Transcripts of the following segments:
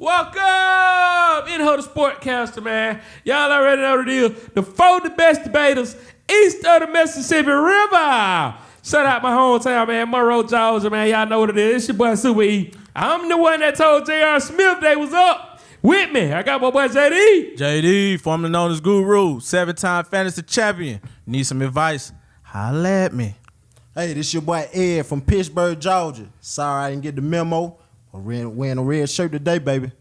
Welcome in Huddle Sportscast, man. Y'all already know the deal. The 4 the best debaters east of the Mississippi River. Shout out my hometown, man, Monroe, Georgia, man. Y'all know what it is. It's your boy Super E. I'm the one that told J.R. Smith they was up with me. I got my boy JD. JD, formerly known as Guru, 7-time fantasy champion. Need some advice? Holla at me. Hey, this your boy Ed from Pittsburgh, Georgia. Sorry I didn't get the memo. I'm wearing a red shirt today, baby.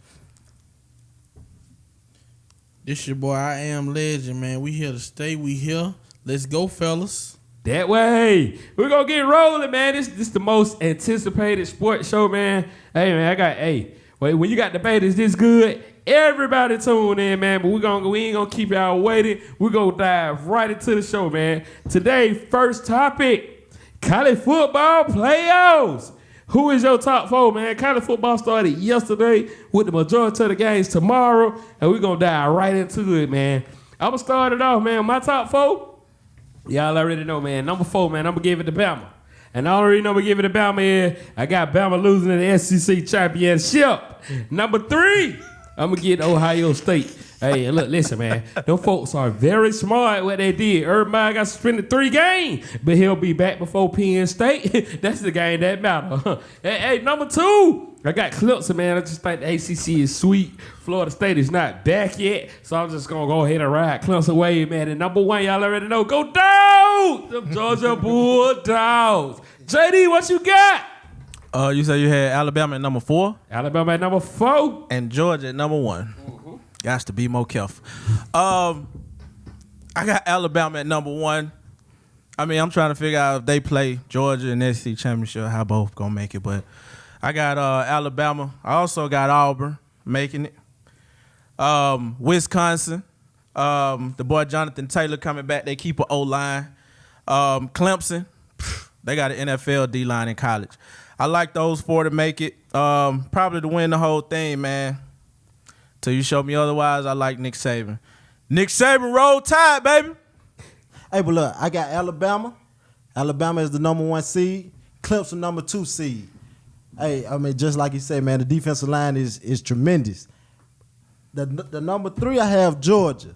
This your boy, I Am Legend, man. We here to stay. We here. Let's go, fellas. That way. We're going to get rolling, man. This the most anticipated sports show, man. Hey, man, when you got debaters this good, everybody tune in, man. But we ain't going to keep y'all waiting. We're going to dive right into the show, man. Today, first topic, college football playoffs. Who is your top 4, man? College football started yesterday with the majority of the games tomorrow, and we're going to dive right into it, man. I'm going to start it off, man. My top 4, y'all already know, man. Number 4, man, I'm going to give it to Bama. And the only reason I'm going to give it to Bama is I got Bama losing in the SEC championship. Number 3, I'm going to get Ohio State. Hey, look, listen, man. Them folks are very smart what they did. Everybody got suspended 3 games, but he'll be back before Penn State. That's the game that matters. Hey, number 2, I got Clemson, man. I just think the ACC is sweet. Florida State is not back yet, so I'm just going to go ahead and ride Clemson wave, man. And number 1, y'all already know, go Dogs! Them Georgia Bulldogs. JD, what you got? You said you had Alabama at number 4? Alabama at number 4. And Georgia at number 1. Got to be more careful. I got Alabama at number 1. I mean, I'm trying to figure out if they play Georgia in the SEC championship, how both gonna make it. But I got Alabama. I also got Auburn making it. Wisconsin. The boy Jonathan Taylor coming back. They keep an O-line. Clemson. They got an NFL D-line in college. I like those 4 to make it. Probably to win the whole thing, man. Till you show me otherwise, I like Nick Saban. Nick Saban, roll tide, baby. Hey, but look, I got Alabama. Alabama is the number 1 seed. Clemson number 2 seed. Hey, I mean, just like you said, man, the defensive line is tremendous. The number 3, I have Georgia.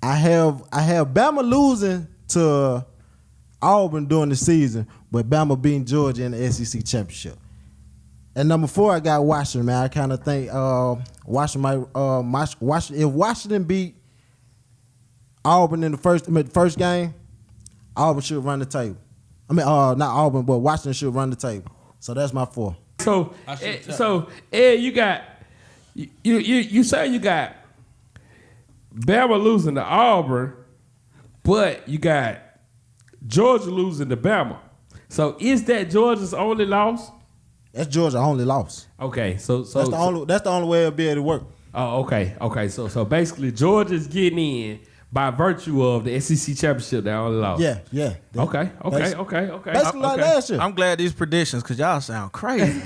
I have Bama losing to Auburn during the season, but Bama beating Georgia in the SEC championship. And number 4, I got Washington, man. I kind of think Washington might if Washington beat Auburn in the first game, Auburn should run the table. I mean, not Auburn, but Washington should run the table. So that's my 4. So Ed, you got you say you got Bama losing to Auburn, but you got Georgia losing to Bama. So is that Georgia's only loss? That's Georgia's only loss. Okay, so that's the only way it'll be able to work. Oh, okay. So basically, Georgia's getting in by virtue of the SEC championship. They only lost. Yeah. Okay. Basically like last year. I'm glad these predictions, because y'all sound crazy.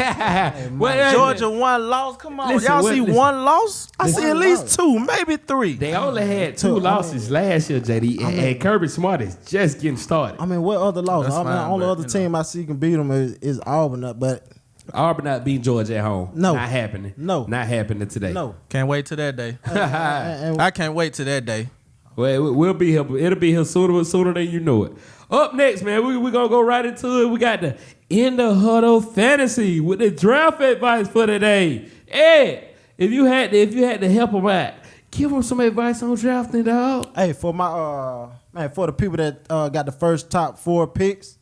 Well, Georgia 1 loss. Come on. Listen, y'all see 1 loss? I see at least 2, maybe 3. They only had 2 losses last year, JD, and Kirby Smart is just getting started. I mean, what other loss? That's the only other team I see can beat them is Auburn, but Auburn not beating Georgia at home. No. Not happening. No. Not happening today. No. Can't wait till that day. I can't wait till that day. Well, we'll be here. It'll be here sooner than you know it. Up next, man, we're going to go right into it. We got the In the Huddle Fantasy with the draft advice for today. Ed, if you had to help them out, give them some advice on drafting, dog. Hey, for for the people that got the first top 4 picks,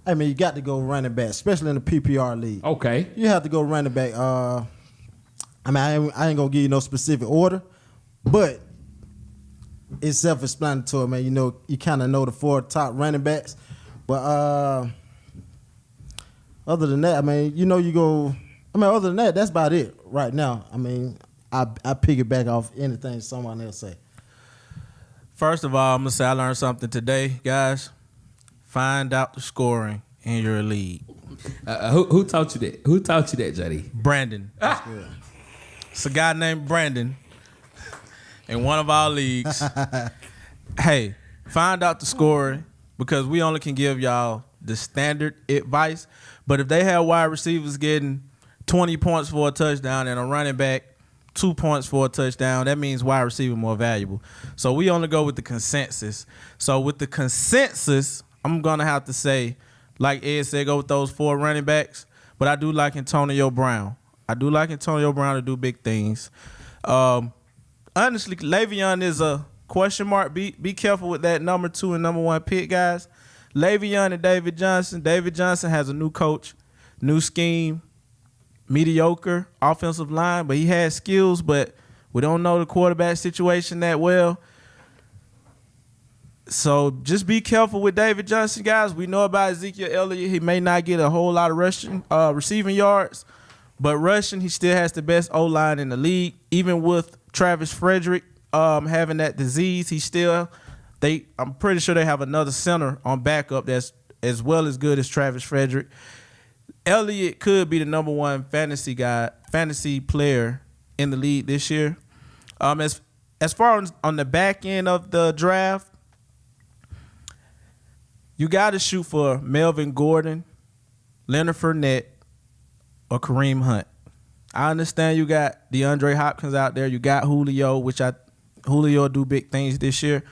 I mean, you got to go running back, especially in the PPR league. Okay. You have to go running back. I ain't going to give you no specific order, but it's self-explanatory, man. You know, you kind of know the 4 top running backs. But other than that, I mean, you know, other than that, that's about it right now. I mean, I piggyback off anything someone else say. First of all, I'm going to say I learned something today, guys. Find out the scoring in your league. Who taught you that? Who taught you that, JD? Brandon. That's good. It's a guy named Brandon in one of our leagues. Hey, find out the scoring, because we only can give y'all the standard advice. But if they have wide receivers getting 20 points for a touchdown and a running back 2 points for a touchdown, that means wide receiver more valuable. So we only go with the consensus. So with the consensus, I'm going to have to say, like Ed said, go with those 4 running backs. But I do like Antonio Brown. I do like Antonio Brown to do big things. Honestly, Le'Veon is a question mark. Be careful with that number 2 and number 1 pick, guys. Le'Veon and David Johnson. David Johnson has a new coach, new scheme, mediocre offensive line, but he has skills, but we don't know the quarterback situation that well. So just be careful with David Johnson, guys. We know about Ezekiel Elliott. He may not get a whole lot of receiving yards, but rushing, he still has the best O-line in the league. Even with Travis Frederick having that disease, I'm pretty sure they have another center on backup that's as well as good as Travis Frederick. Elliott could be the number 1 fantasy player in the league this year. As far as on the back end of the draft, you got to shoot for Melvin Gordon, Leonard Fournette, or Kareem Hunt. I understand you got DeAndre Hopkins out there. You got Julio, Julio do big things this year.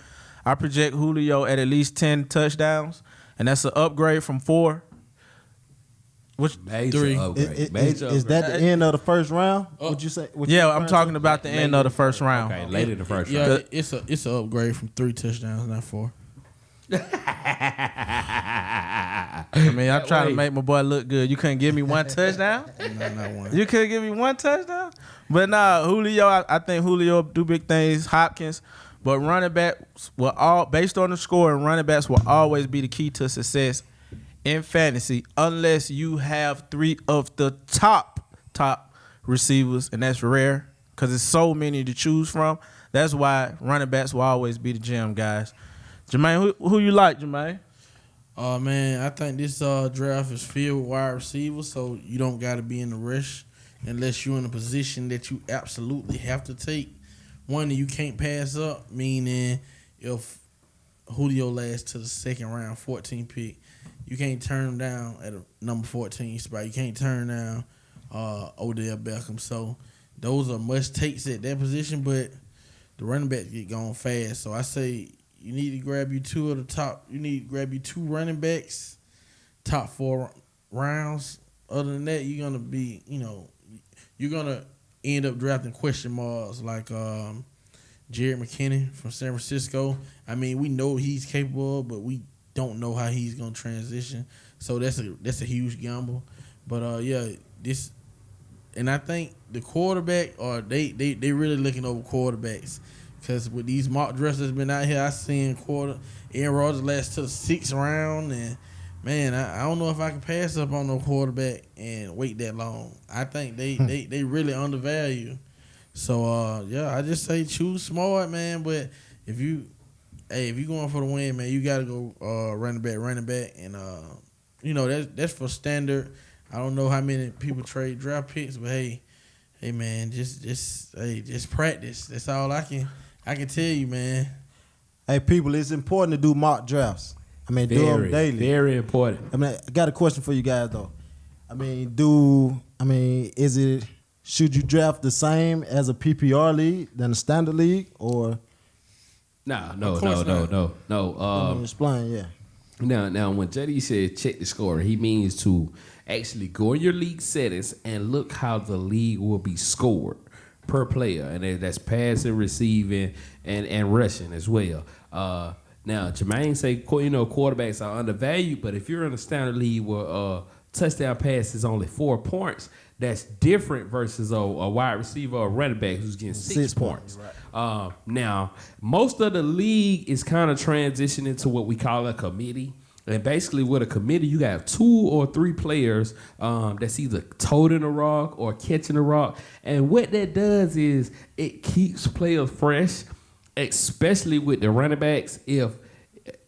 I project Julio at least 10 touchdowns, and that's an upgrade from 4. Major 3. upgrade. Is that the end of the first round? Would you say? I'm talking about the end of the first round. Okay, late in the first Yeah, round. it's an upgrade from 3 touchdowns, not 4. I mean, I'm trying to make my boy look good. You couldn't give me 1 touchdown? No, not 1. You couldn't give me 1 touchdown? But nah, Julio, I think Julio do big things. Hopkins. But running backs based on the score, and running backs will always be the key to success in fantasy unless you have 3 of the top receivers, and that's rare because there's so many to choose from. That's why running backs will always be the gem, guys. Jermaine, who you like, Jermaine? Man, I think this draft is filled with wide receivers, so you don't got to be in a rush unless you're in a position that you absolutely have to take one that you can't pass up, meaning if Julio lasts to the second round, 14 pick, you can't turn him down at a number 14 spot. You can't turn down Odell Beckham. So those are must takes at that position, but the running backs get going fast. So I say you need to grab you 2 of the top. You need to grab you 2 running backs, top 4 rounds. Other than that, you're gonna be, you're gonna end up drafting question marks like Jared McKinney from San Francisco. I mean, we know he's capable, but we don't know how he's gonna transition. So that's a huge gamble. But and I think the quarterback, or they really looking over quarterbacks. Because with these mock drafts that's been out here, I seen Aaron Rodgers last to the 6th round, and man, I don't know if I can pass up on no quarterback and wait that long. I think they really undervalue. So I just say choose smart, man. But if you going for the win, man, you gotta go running back, and that's for standard. I don't know how many people trade draft picks, but hey man, just practice. That's all I can tell you, man. Hey, people, it's important to do mock drafts. I mean, do them daily. Very important. I mean, I got a question for you guys, though. Should you draft the same as a PPR league than a standard league, or? No. Explain, yeah. Now, when JD said check the score, he means to actually go in your league settings and look how the league will be scored per player, and that's passing, receiving, and rushing as well. Now, Jermaine say quarterbacks are undervalued, but if you're in a standard league where touchdown pass is only 4 points, that's different versus a wide receiver or running back who's getting 6 points. Right. Now, most of the league is kind of transitioning to what we call a committee. And basically with a committee, you got 2 or 3 players that's either toting a rock or catching a rock. And what that does is it keeps players fresh, especially with the running backs. If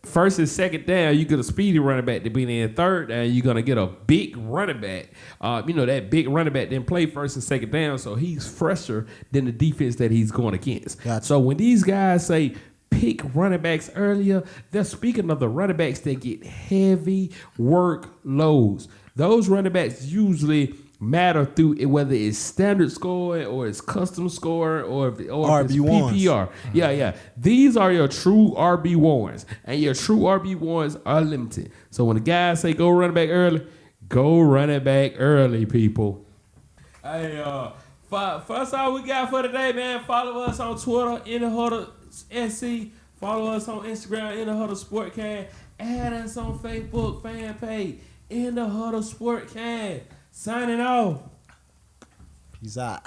first and second down, you get a speedy running back to be in third down, you're going to get a big running back. That big running back didn't play first and second down, so he's fresher than the defense that he's going against. Gotcha. So when these guys say pick running backs earlier, they're speaking of the running backs that get heavy workloads. Those running backs usually matter through it, whether it's standard scoring or it's custom scoring or if it's RB1s. PPR. Yeah. These are your true RB1s, and your true RB1s are limited. So when the guys say go run it back early, go run it back early, people. Hey, first all we got for today, man. Follow us on Twitter, In the Huddle SC. Follow us on Instagram, In the Huddle Sportcast. Add us on Facebook fan page, In the Huddle Sportcast. Signing off. Peace out.